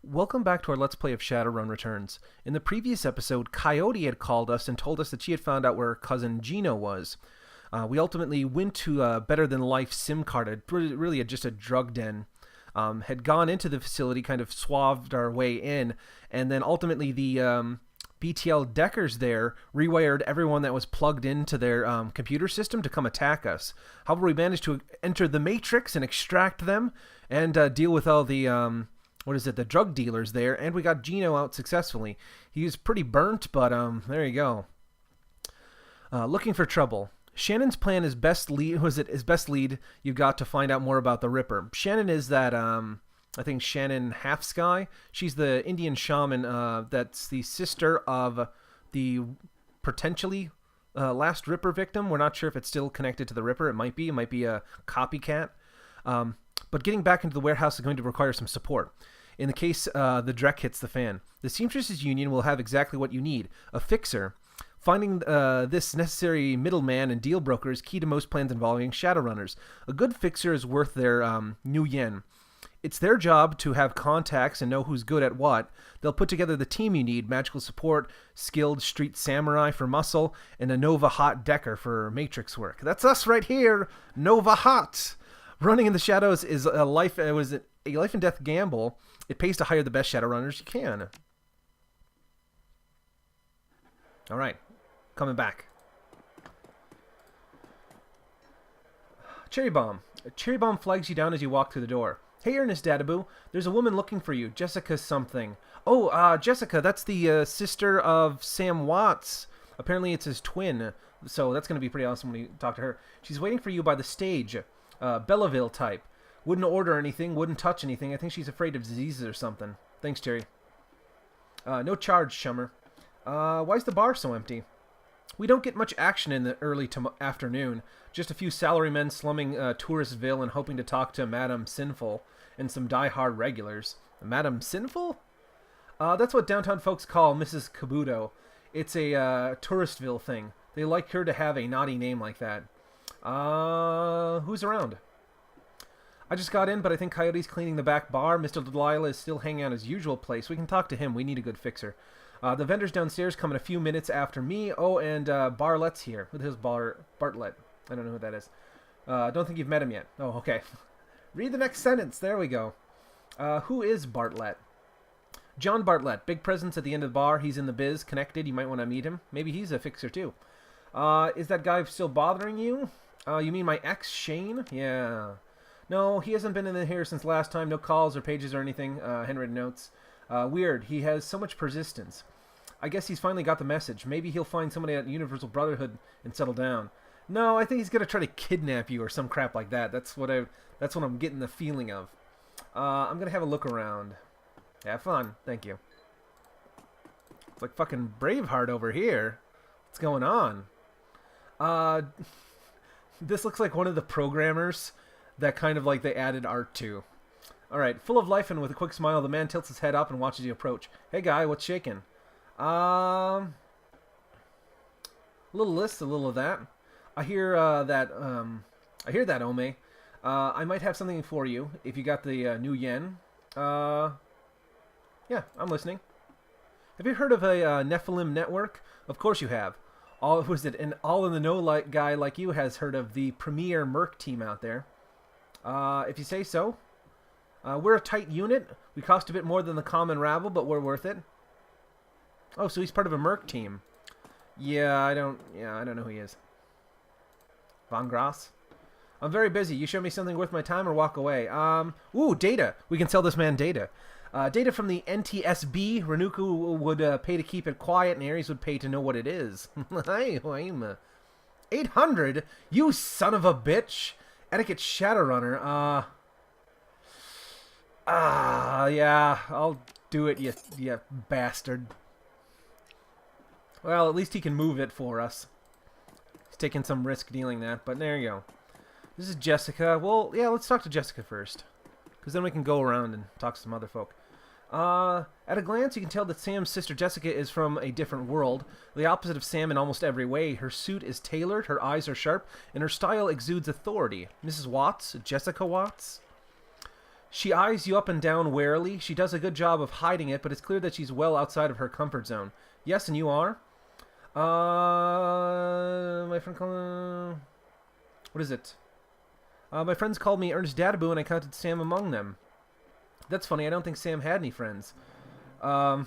Welcome back to our Let's Play of Shadowrun Returns. In the previous episode, Coyote had called us and told us that she had found out where her cousin Gino was. We ultimately went to a Better Than Life SIM card, really just a drug den. Had gone into the facility, kind of swathed our way in, and then ultimately the BTL Deckers there rewired everyone that was plugged into their computer system to come attack us. However, we managed to enter the Matrix and extract them and deal with all the the drug dealers there, and we got Gino out successfully. He was pretty burnt, but there you go. Looking for trouble. Shannon's plan is best lead you've got to find out more about the Ripper. Shannon is that I think Shannon Half Sky. She's the Indian shaman that's the sister of the potentially last Ripper victim. We're not sure if it's still connected to the Ripper. It might be a copycat. But getting back into the warehouse is going to require some support. In the case the Drek hits the fan, the Seamstresses Union will have exactly what you need, a fixer. Finding this necessary middleman and deal broker is key to most plans involving Shadowrunners. A good fixer is worth their new yen. It's their job to have contacts and know who's good at what. They'll put together the team you need, magical support, skilled street samurai for muscle, and a Nova Hot Decker for matrix work. That's us right here, Nova Hot! Running in the shadows is a life and death gamble. It pays to hire the best Shadowrunners you can. All right, coming back. Cherry Bomb. Cherry Bomb flags you down as you walk through the door. Hey, Ernest Dadaboo, there's a woman looking for you, Jessica something. Oh, Jessica, that's the sister of Sam Watts. Apparently it's his twin, so that's going to be pretty awesome when you talk to her. She's waiting for you by the stage. Belleville type. Wouldn't order anything, wouldn't touch anything. I think she's afraid of diseases or something. Thanks, Jerry. No charge, Shummer. Why's the bar so empty? We don't get much action in the early afternoon. Just a few salarymen slumming Touristville and hoping to talk to Madame Sinful and some die-hard regulars. Madame Sinful? That's what downtown folks call Mrs. Kabuto. It's a Touristville thing. They like her to have a naughty name like that. Who's around? I just got in, but I think Coyote's cleaning the back bar. Mr. Delilah is still hanging out his usual place. We can talk to him. We need a good fixer. The vendors downstairs come in a few minutes after me. Oh, and Bartlett's here. Who the hell's Bartlett? I don't know who that is. Don't think you've met him yet. Oh, okay. Read the next sentence. There we go. Who is Bartlett? John Bartlett. Big presence at the end of the bar. He's in the biz. Connected. You might want to meet him. Maybe he's a fixer, too. Is that guy still bothering you? You mean my ex, Shane? Yeah. No, he hasn't been in here since last time. No calls or pages or anything. Handwritten notes. Weird. He has so much persistence. I guess he's finally got the message. Maybe he'll find somebody at Universal Brotherhood and settle down. No, I think he's gonna try to kidnap you or some crap like that. That's what I'm getting the feeling of. I'm gonna have a look around. Have fun. Thank you. It's like fucking Braveheart over here. What's going on? This looks like one of the programmers that kind of like they added art to. Alright, full of life and with a quick smile, the man tilts his head up and watches you approach. Hey guy, what's shaking? A little this, a little of that. I hear that, Ome. I might have something for you, if you got the new yen. Yeah, I'm listening. Have you heard of a Nephilim network? Of course you have. All in the know guy like you has heard of the premier Merc team out there. If you say so. We're a tight unit. We cost a bit more than the common rabble, but we're worth it. Oh, so he's part of a Merc team. I don't know who he is. Von Grass? I'm very busy. You show me something worth my time or walk away. Ooh, data. We can sell this man data. Data from the NTSB. Renuku would pay to keep it quiet, and Ares would pay to know what it is. 800? You son of a bitch! Etiquette Shadowrunner. Yeah, I'll do it, you bastard. Well, at least he can move it for us. He's taking some risk dealing that, but there you go. This is Jessica. Well, yeah, let's talk to Jessica first. Because then we can go around and talk to some other folk. At a glance, you can tell that Sam's sister Jessica is from a different world. The opposite of Sam in almost every way. Her suit is tailored, her eyes are sharp, and her style exudes authority. Mrs. Watts? Jessica Watts? She eyes you up and down warily. She does a good job of hiding it, but it's clear that she's well outside of her comfort zone. Yes, and you are? My friend called... What is it? My friends called me Ernest Dadaboo, and I counted Sam among them. That's funny. I don't think Sam had any friends. What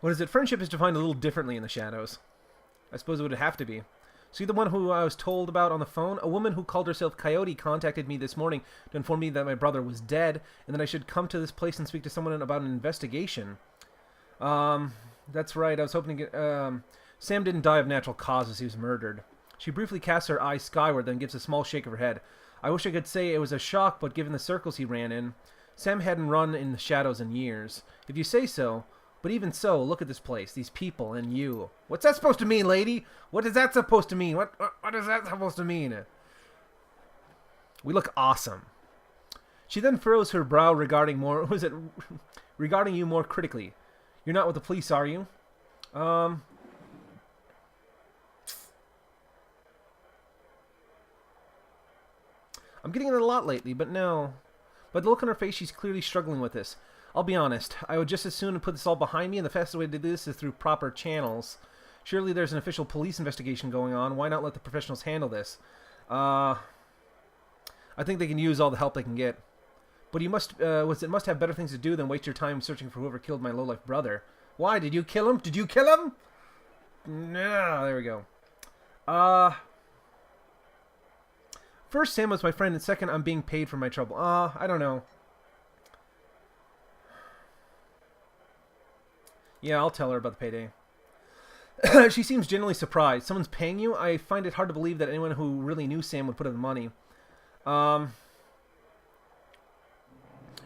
is it? Friendship is defined a little differently in the Shadows. I suppose it would have to be. See the one who I was told about on the phone? A woman who called herself Coyote contacted me this morning to inform me that my brother was dead, and that I should come to this place and speak to someone about an investigation. That's right. I was hoping to get... Sam didn't die of natural causes. He was murdered. She briefly casts her eyes skyward, then gives a small shake of her head. I wish I could say it was a shock, but given the circles he ran in, Sam hadn't run in the shadows in years. If you say so... But even so, look at this place, these people, and you. What's that supposed to mean, lady? What is that supposed to mean? What is that supposed to mean? We look awesome. She then furrows her brow regarding you more critically. You're not with the police, are you? I'm getting it a lot lately, but no. By the look on her face, she's clearly struggling with this. I'll be honest, I would just as soon put this all behind me, and the fastest way to do this is through proper channels. Surely there's an official police investigation going on. Why not let the professionals handle this? I think they can use all the help they can get. But you must have better things to do than waste your time searching for whoever killed my lowlife brother. Why? Did you kill him? Did you kill him? No, there we go. First, Sam was my friend, and second, I'm being paid for my trouble. I don't know. Yeah, I'll tell her about the payday. She seems genuinely surprised. Someone's paying you? I find it hard to believe that anyone who really knew Sam would put in the money.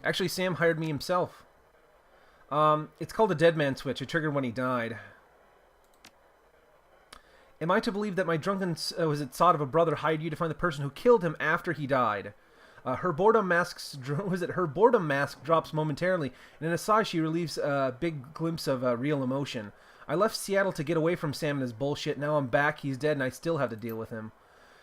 Actually, Sam hired me himself. It's called a dead man switch. It triggered when he died. Am I to believe that my drunken sod of a brother hired you to find the person who killed him after he died? Her boredom mask drops momentarily, and in a sigh she relieves a big glimpse of real emotion. I left Seattle to get away from Sam and his bullshit. Now I'm back, he's dead, and I still have to deal with him.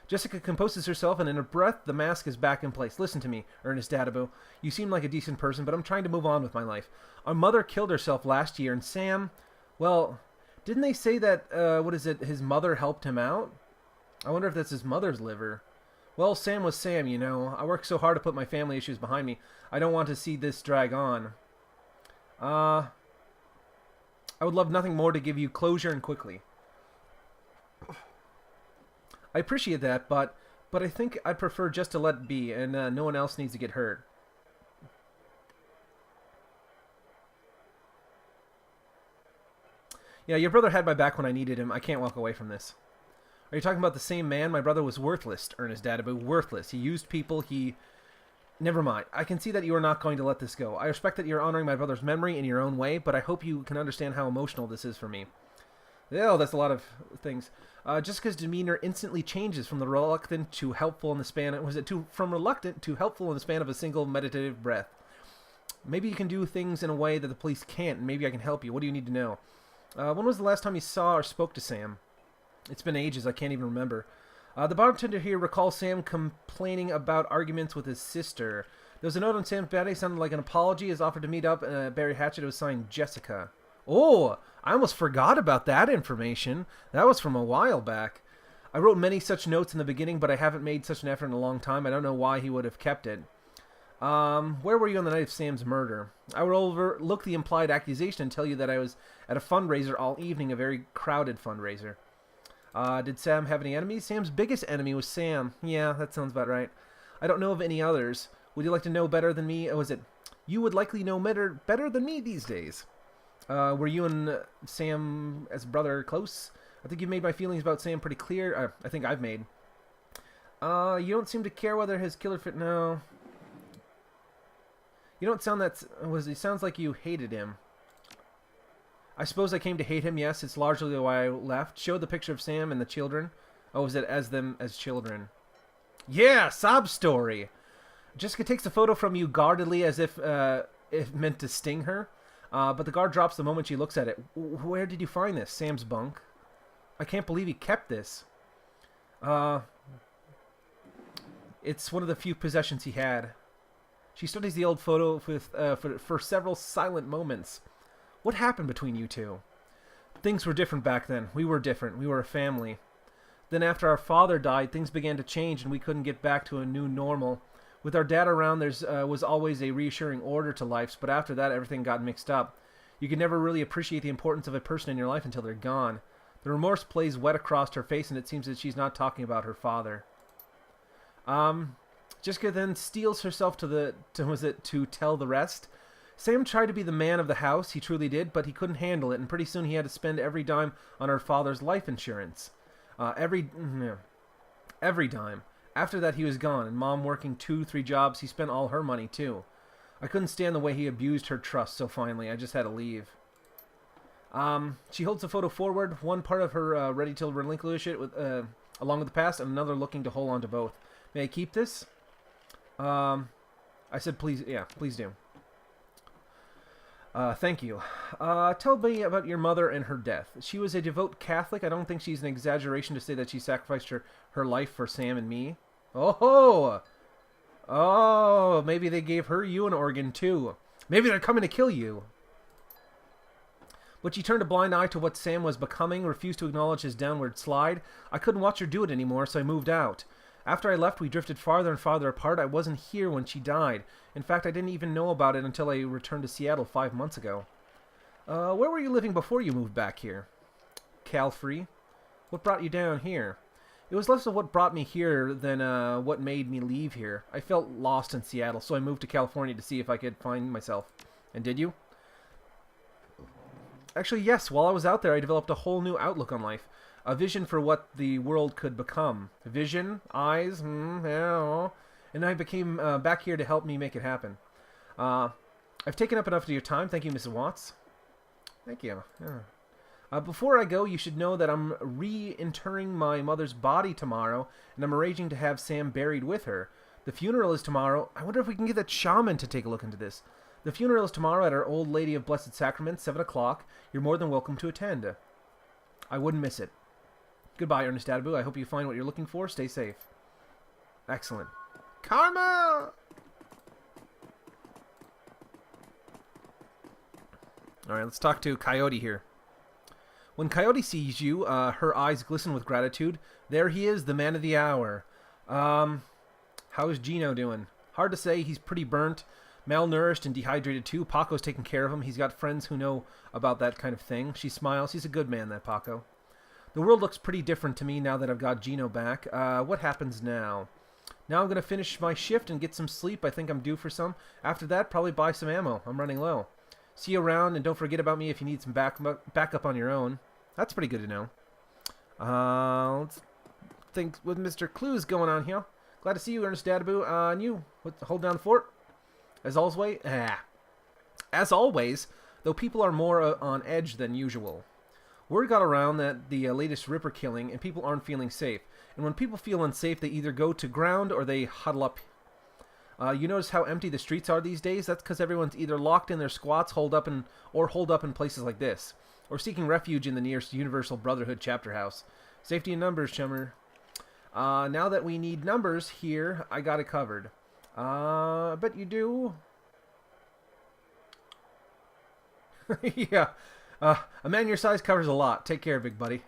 Jessica composes herself, and in a breath, the mask is back in place. Listen to me, Ernest Dadaboo. You seem like a decent person, but I'm trying to move on with my life. Our mother killed herself last year, and Sam, well, didn't they say that, his mother helped him out? I wonder if that's his mother's liver. Well, Sam was Sam, you know. I worked so hard to put my family issues behind me. I don't want to see this drag on. I would love nothing more to give you closure and quickly. I appreciate that, but I think I'd prefer just to let it be, and no one else needs to get hurt. Yeah, your brother had my back when I needed him. I can't walk away from this. Are you talking about the same man? My brother was worthless, Ernest Dadaboo. Worthless. He used people, Never mind. I can see that you are not going to let this go. I respect that you're honoring my brother's memory in your own way, but I hope you can understand how emotional this is for me. Oh, that's a lot of things. Jessica's demeanor instantly changes from the reluctant to helpful in the span... from reluctant to helpful in the span of a single meditative breath. Maybe you can do things in a way that the police can't, and maybe I can help you. What do you need to know? When was the last time you saw or spoke to Sam? It's been ages, I can't even remember. The bartender here recalls Sam complaining about arguments with his sister. There was a note on Sam's body, sounded like an apology, as offered to meet up, and Barry Hatchett was signed Jessica. Oh, I almost forgot about that information. That was from a while back. I wrote many such notes in the beginning, but I haven't made such an effort in a long time. I don't know why he would have kept it. Where were you on the night of Sam's murder? I will overlook the implied accusation and tell you that I was at a fundraiser all evening, a very crowded fundraiser. Did Sam have any enemies? Sam's biggest enemy was Sam. Yeah, that sounds about right. I don't know of any others. Would you like to know better than me? Oh, is it? You would likely know better than me these days. Were you and Sam as brother close? I think you've made my feelings about Sam pretty clear. I think I've made. You don't seem to care whether his killer fit... No. You don't sound that... It sounds like you hated him. I suppose I came to hate him, yes. It's largely why I left. Showed the picture of Sam and the children. Oh, is it as them as children? Yeah, sob story. Jessica takes a photo from you guardedly as if it meant to sting her. But the guard drops the moment she looks at it. Where did you find this? Sam's bunk. I can't believe he kept this. It's one of the few possessions he had. She studies the old photo for several silent moments. What happened between you two? Things were different back then. We were different. We were a family. Then after our father died, things began to change and we couldn't get back to a new normal. With our dad around, there was always a reassuring order to life, but after that, everything got mixed up. You can never really appreciate the importance of a person in your life until they're gone. The remorse plays wet across her face, and it seems that she's not talking about her father. Jessica then steels herself to tell the rest. Sam tried to be the man of the house, he truly did, but he couldn't handle it, and pretty soon he had to spend every dime on her father's life insurance. Every dime. After that, he was gone, and Mom working 2-3 jobs, he spent all her money, too. I couldn't stand the way he abused her trust, so finally, I just had to leave. She holds the photo forward, one part of her ready to relinquish it along with the past, and another looking to hold on to both. May I keep this? I said please, yeah, please do. Thank you. Tell me about your mother and her death. She was a devout Catholic. I don't think she's an exaggeration to say that she sacrificed her life for Sam and me. Oh! Oh, maybe they gave you an organ too. Maybe they're coming to kill you. But she turned a blind eye to what Sam was becoming, refused to acknowledge his downward slide. I couldn't watch her do it anymore, so I moved out. After I left, we drifted farther and farther apart. I wasn't here when she died. In fact, I didn't even know about it until I returned to Seattle 5 months ago. Where were you living before you moved back here? Cal-free. What brought you down here? It was less of what brought me here than what made me leave here. I felt lost in Seattle, so I moved to California to see if I could find myself. And did you? Actually, yes. While I was out there, I developed a whole new outlook on life. A vision for what the world could become. Vision, eyes, and I became back here to help me make it happen. I've taken up enough of your time. Thank you, Mrs. Watts. Thank you. Yeah. Before I go, you should know that I'm reinterring my mother's body tomorrow, and I'm arranging to have Sam buried with her. The funeral is tomorrow. I wonder if we can get that shaman to take a look into this. The funeral is tomorrow at Our Old Lady of Blessed Sacrament, 7 o'clock. You're more than welcome to attend. I wouldn't miss it. Goodbye, Ernest Dadaboo. I hope you find what you're looking for. Stay safe. Excellent. Karma! Alright, let's talk to Coyote here. When Coyote sees you, her eyes glisten with gratitude. There he is, the man of the hour. How's Gino doing? Hard to say. He's pretty burnt. Malnourished and dehydrated too. Paco's taking care of him. He's got friends who know about that kind of thing. She smiles. He's a good man, that Paco. The world looks pretty different to me now that I've got Gino back. What happens now? Now I'm going to finish my shift and get some sleep. I think I'm due for some. After that, probably buy some ammo. I'm running low. See you around, and don't forget about me if you need some backup on your own. That's pretty good to know. Let's think with Mr. Clues going on here. Glad to see you, Ernest Dadaboo. And you, hold down the fort. As always, though people are more on edge than usual. Word got around that the latest Ripper killing, and people aren't feeling safe. And when people feel unsafe, they either go to ground or they huddle up. You notice how empty the streets are these days? That's because everyone's either locked in their squats, holed up in places like this, or seeking refuge in the nearest Universal Brotherhood chapter house. Safety in numbers, chummer. Now that we need numbers here, I got it covered. I bet you do. Yeah. A man your size covers a lot. Take care, big buddy.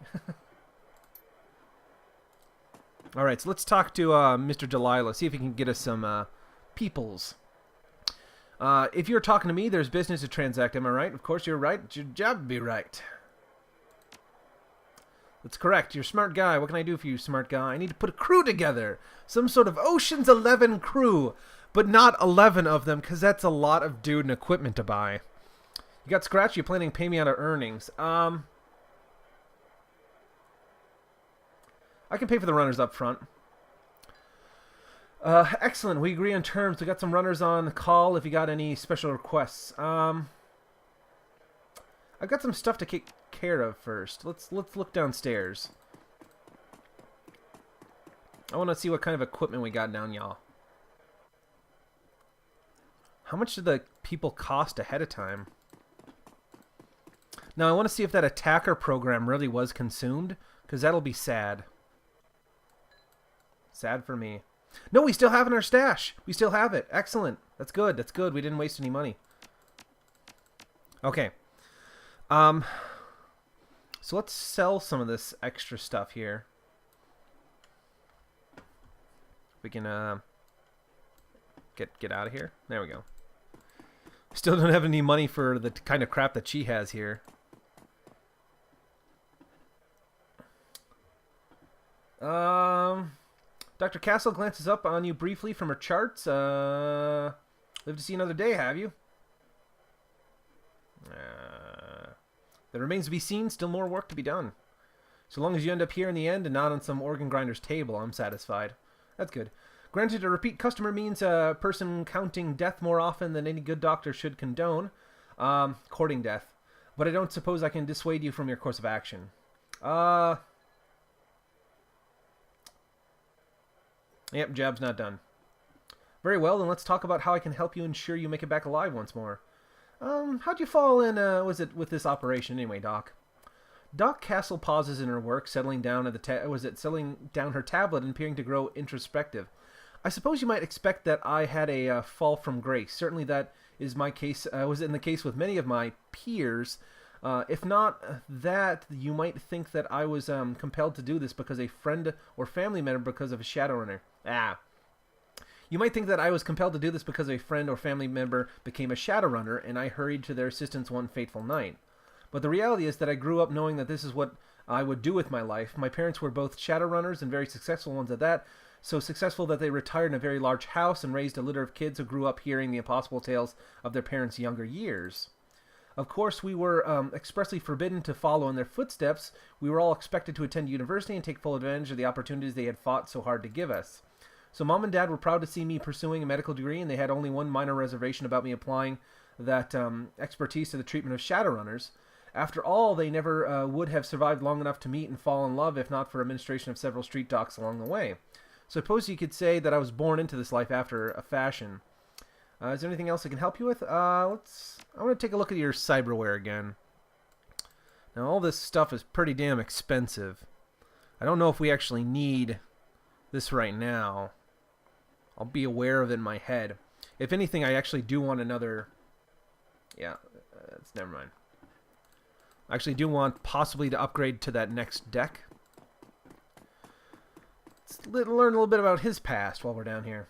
Alright, so let's talk to Mr. Delilah. See if he can get us some peoples. If you're talking to me, there's business to transact. Am I right? Of course you're right. It's your job to be right. That's correct. You're a smart guy. What can I do for you, smart guy? I need to put a crew together. Some sort of Ocean's 11 crew. But not 11 of them, because that's a lot of dude and equipment to buy. You got scratch? You're planning to pay me out of earnings. I can pay for the runners up front. Excellent. We agree on terms. We got some runners on the call if you got any special requests. I've got some stuff to take care of first. Let's look downstairs. I want to see what kind of equipment we got down, y'all. How much do the people cost ahead of time? Now, I want to see if that attacker program really was consumed, because that'll be sad. Sad for me. No, we still have it in our stash. We still have it. Excellent. That's good. That's good. We didn't waste any money. Okay. So let's sell some of this extra stuff here. We can get out of here. There we go. Still don't have any money for the kind of crap that she has here. Dr. Castle glances up on you briefly from her charts. Live to see another day, have you? That remains to be seen. Still more work to be done. So long as you end up here in the end and not on some organ grinder's table, I'm satisfied. That's good. Granted, a repeat customer means a person counting death more often than any good doctor should condone. Courting death. But I don't suppose I can dissuade you from your course of action. Yep, job's not done. Very well, then let's talk about how I can help you ensure you make it back alive once more. How'd you fall in, with this operation anyway, Doc? Doc Castle pauses in her work, settling down at settling down her tablet and appearing to grow introspective. I suppose you might expect that I had a fall from grace. Certainly that is my case. Was in the case with many of my peers. If not that, you might think that I was compelled to do this because a friend or family member because of a Shadowrunner. You might think that I was compelled to do this because a friend or family member became a Shadowrunner, and I hurried to their assistance one fateful night. But the reality is that I grew up knowing that this is what I would do with my life. My parents were both Shadowrunners and very successful ones at that, so successful that they retired in a very large house and raised a litter of kids who grew up hearing the impossible tales of their parents' younger years. Of course, we were expressly forbidden to follow in their footsteps. We were all expected to attend university and take full advantage of the opportunities they had fought so hard to give us. So Mom and Dad were proud to see me pursuing a medical degree, and they had only one minor reservation about me applying that expertise to the treatment of Shadowrunners. After all, they never would have survived long enough to meet and fall in love if not for administration of several street docs along the way. So I suppose you could say that I was born into this life after a fashion. Is there anything else I can help you with? I want to take a look at your cyberware again. Now, all this stuff is pretty damn expensive. I don't know if we actually need this right now. I'll be aware of it in my head. If anything, I actually do want another... Yeah, never mind. I actually do want possibly to upgrade to that next deck. Let's learn a little bit about his past while we're down here.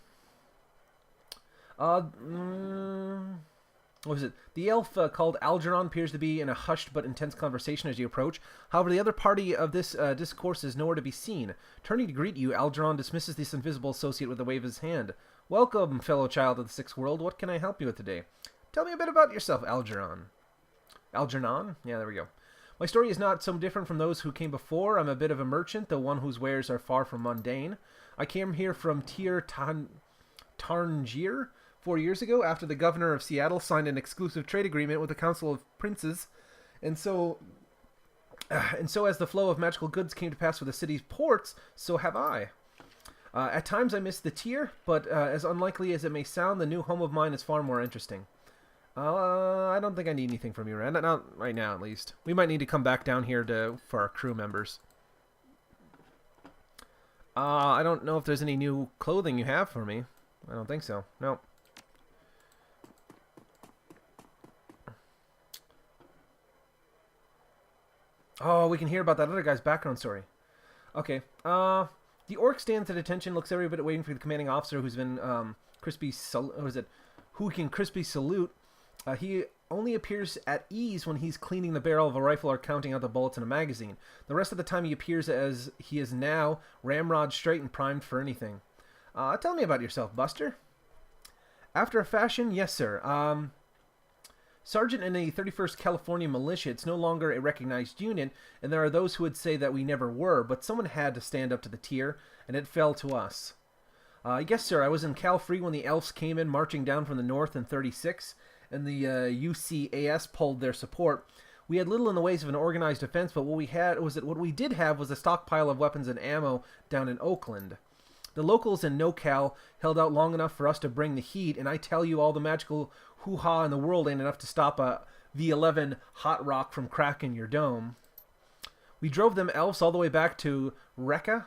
What was it? The elf called Algernon appears to be in a hushed but intense conversation as you approach. However, the other party of this discourse is nowhere to be seen. Turning to greet you, Algernon dismisses this invisible associate with a wave of his hand. Welcome, fellow child of the Sixth World. What can I help you with today? Tell me a bit about yourself, Algernon. Algernon? Yeah, there we go. My story is not so different from those who came before. I'm a bit of a merchant, though one whose wares are far from mundane. I came here from Tarngir 4 years ago, after the governor of Seattle signed an exclusive trade agreement with the Council of Princes, and so as the flow of magical goods came to pass with the city's ports, so have I. At times I miss the tier, but as unlikely as it may sound, the new home of mine is far more interesting. I don't think I need anything from you, Rand. Not right now, at least. We might need to come back down here for our crew members. I don't know if there's any new clothing you have for me. I don't think so. No. Oh, we can hear about that other guy's background story. Okay. The orc stands at attention, looks every bit waiting for the commanding officer who's been who can crispy salute. He only appears at ease when he's cleaning the barrel of a rifle or counting out the bullets in a magazine. The rest of the time he appears as he is now, ramrod straight and primed for anything. Tell me about yourself, Buster. After a fashion, yes, sir. Sergeant in the 31st California Militia, it's no longer a recognized unit, and there are those who would say that we never were, but someone had to stand up to the tier, and it fell to us. Yes, sir, I was in Cal Free when the elves came in marching down from the north in 36, and the UCAS pulled their support. We had little in the ways of an organized defense, but what we did have was a stockpile of weapons and ammo down in Oakland. The locals in NoCal held out long enough for us to bring the heat, and I tell you, all the magical hoo-ha in the world ain't enough to stop a V11 hot rock from cracking your dome. We drove them elves all the way back to Eureka,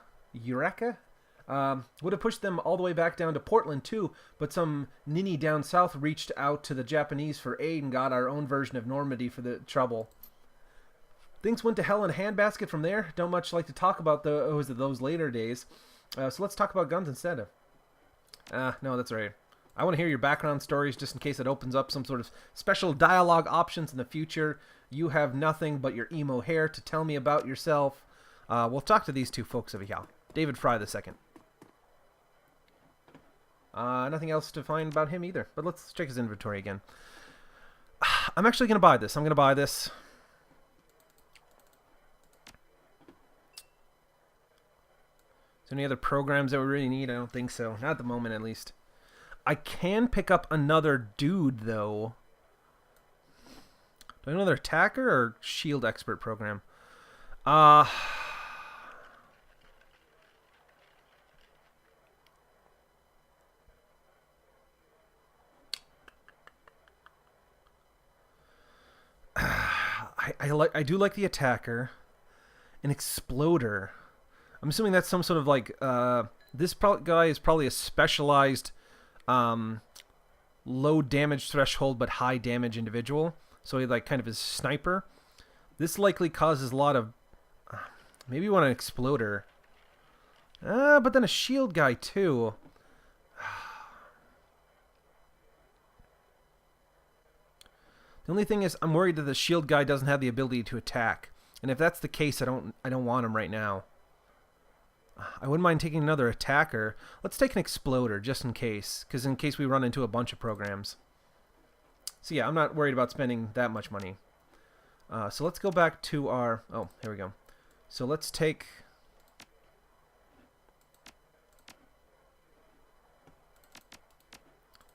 Would have pushed them all the way back down to Portland too, but some ninny down south reached out to the Japanese for aid and got our own version of Normandy for the trouble. Things went to hell in a handbasket from there. Don't much like to talk about those later days. So let's talk about guns instead. No, that's right. I want to hear your background stories just in case it opens up some sort of special dialogue options in the future. You have nothing but your emo hair to tell me about yourself. We'll talk to these two folks over here. David Fry II. Nothing else to find about him either. But let's check his inventory again. I'm actually going to buy this. I'm going to buy this. Is there any other programs that we really need? I don't think so. Not at the moment, at least. I can pick up another dude, though. Do I know another attacker or shield expert program? I do like the attacker. An exploder. I'm assuming that's some sort of like this guy is probably a specialized low damage threshold but high damage individual. So he like kind of is sniper. This likely causes a lot of maybe you want an exploder. But then a shield guy too. The only thing is I'm worried that the shield guy doesn't have the ability to attack. And if that's the case, I don't want him right now. I wouldn't mind taking another attacker. Let's take an exploder just in case, because in case we run into a bunch of programs. So yeah, I'm not worried about spending that much money. So let's go back to our... Oh, here we go. So let's take...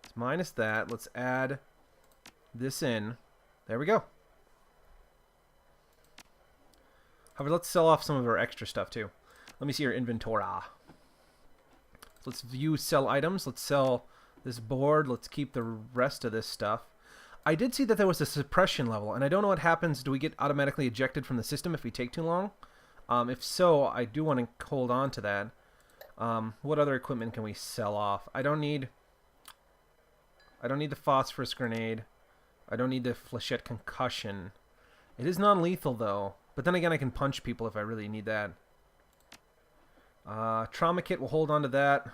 Let's minus that. Let's add this in. There we go. However, let's sell off some of our extra stuff too. Let me see your inventory. Let's view sell items. Let's sell this board. Let's keep the rest of this stuff. I did see that there was a suppression level, and I don't know what happens. Do we get automatically ejected from the system if we take too long? If so, I do want to hold on to that. What other equipment can we sell off? I don't need the phosphorus grenade. I don't need the flechette concussion. It is non-lethal though, but then again I can punch people if I really need that. Trauma kit, we'll hold on to that.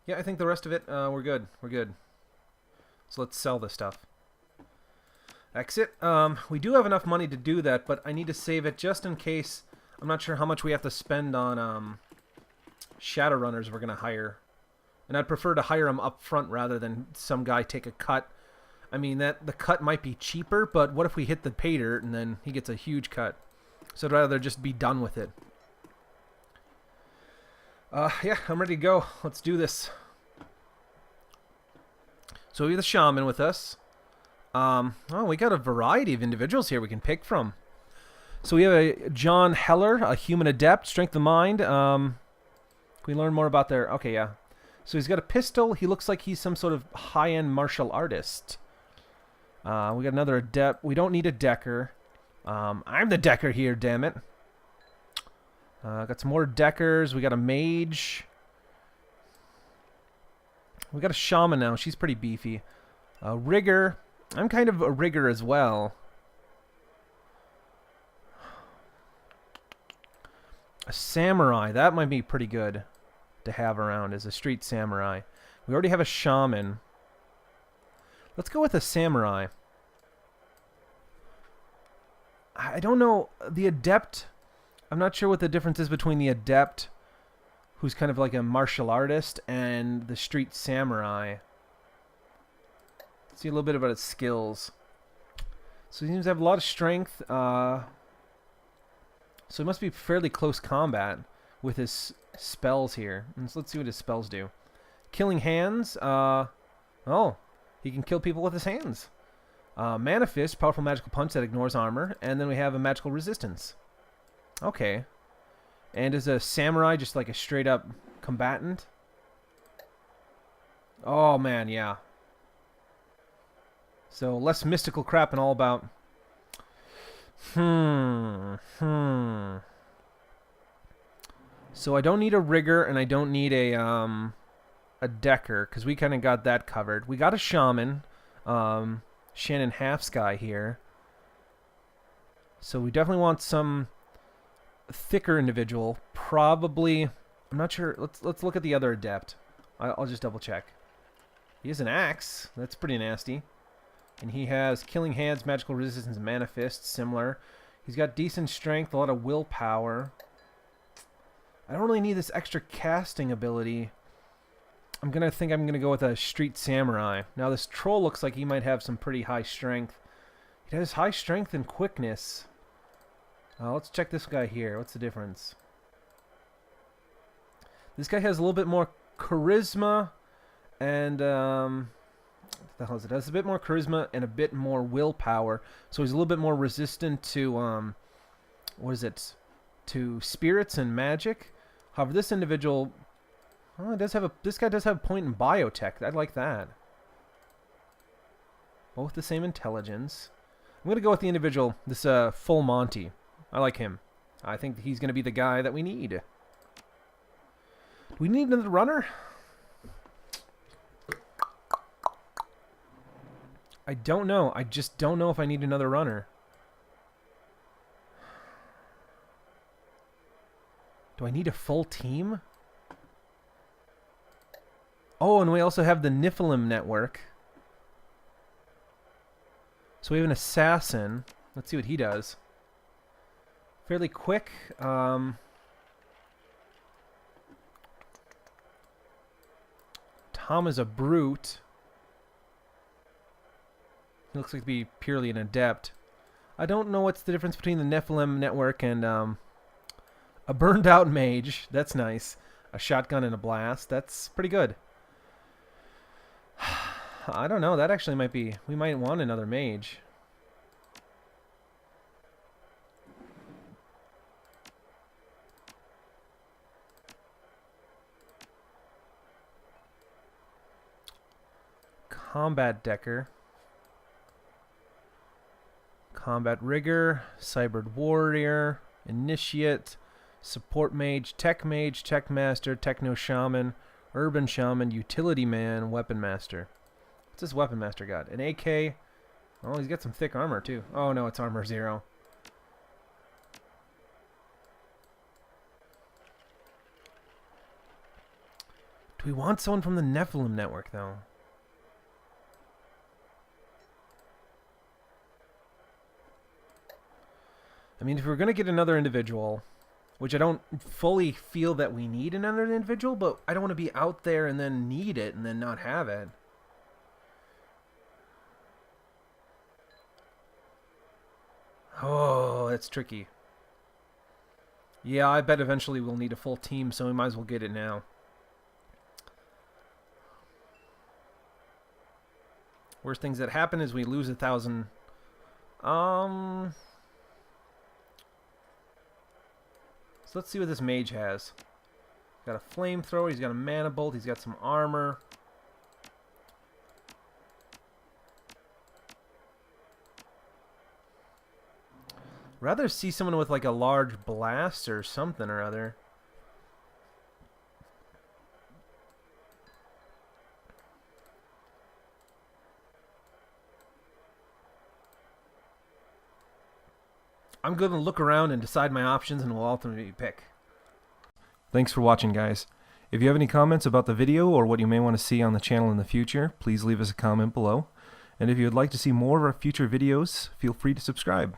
Yeah, I think the rest of it, we're good. We're good. So let's sell this stuff. Exit. We do have enough money to do that, but I need to save it just in case. I'm not sure how much we have to spend on Shadowrunners we're going to hire. And I'd prefer to hire them up front rather than some guy take a cut. I mean, the cut might be cheaper, but what if we hit the pay dirt and then he gets a huge cut? So I'd rather just be done with it. Yeah, I'm ready to go. Let's do this. So we have the shaman with us. Oh, we got a variety of individuals here we can pick from. So we have a John Heller, a human adept, strength of mind. Can we learn more about their... Okay, yeah. So he's got a pistol. He looks like he's some sort of high-end martial artist. We got another adept. We don't need a decker. I'm the decker here, damn it. Got some more deckers. We got a mage. We got a shaman now. She's pretty beefy. A rigger. I'm kind of a rigger as well. A samurai. That might be pretty good to have around as a street samurai. We already have a shaman. Let's go with a samurai. I don't know. The adept... I'm not sure what the difference is between the adept, who's kind of like a martial artist, and the street samurai. Let's see a little bit about his skills. So he seems to have a lot of strength. So he must be fairly close combat with his spells here. And so let's see what his spells do. Killing hands. Oh, he can kill people with his hands. Mana Fist, powerful magical punch that ignores armor. And then we have a magical resistance. Okay. And is a samurai just like a straight up combatant? Oh man, yeah. So less mystical crap and all about So I don't need a rigger and I don't need a decker because we kind of got that covered. We got a shaman, Shannon Halfsky here. So we definitely want some thicker individual. Probably, I'm not sure. Let's look at the other adept. I'll just double check. He has an axe. That's pretty nasty. And he has killing hands, magical resistance, and mana fist. Similar. He's got decent strength, a lot of willpower. I don't really need this extra casting ability. I'm gonna go with a street samurai. Now this troll looks like he might have some pretty high strength. He has high strength and quickness. Let's check this guy here. What's the difference? This guy has a little bit more charisma and what the hell is it? Has a bit more charisma and a bit more willpower. So he's a little bit more resistant to to spirits and magic. However, this individual, this guy does have a point in biotech. I like that. Both the same intelligence. I'm gonna go with the individual, this full Monty. I like him. I think he's gonna be the guy that we need. Do we need another runner? I don't know. I just don't know if I need another runner. Do I need a full team? Oh, and we also have the Nephilim network. So we have an assassin. Let's see what he does. Fairly quick. Tom is a brute. He looks like to be purely an adept. I don't know what's the difference between the Nephilim network and a burned out mage. That's nice. A shotgun and a blast. That's pretty good. I don't know. That actually might be... We might want another mage. Combat Decker. Combat Rigger. Cybered Warrior. Initiate. Support Mage. Tech Master. Techno Shaman. Urban Shaman. Utility Man. Weapon Master. What's this Weapon Master got? An AK. Oh, he's got some thick armor too. Oh no, it's armor 0. Do we want someone from the Nephilim network though? I mean, if we're going to get another individual, which I don't fully feel that we need another individual, but I don't want to be out there and then need it and then not have it. Oh, that's tricky. Yeah, I bet eventually we'll need a full team, so we might as well get it now. Worst things that happen is we lose 1,000. So let's see what this mage has. He's got a flamethrower, he's got a mana bolt, he's got some armor. Rather see someone with like a large blast or something or other. I'm going to look around and decide my options and will ultimately pick. Thanks for watching, guys. If you have any comments about the video or what you may want to see on the channel in the future, please leave us a comment below. And if you would like to see more of our future videos, feel free to subscribe.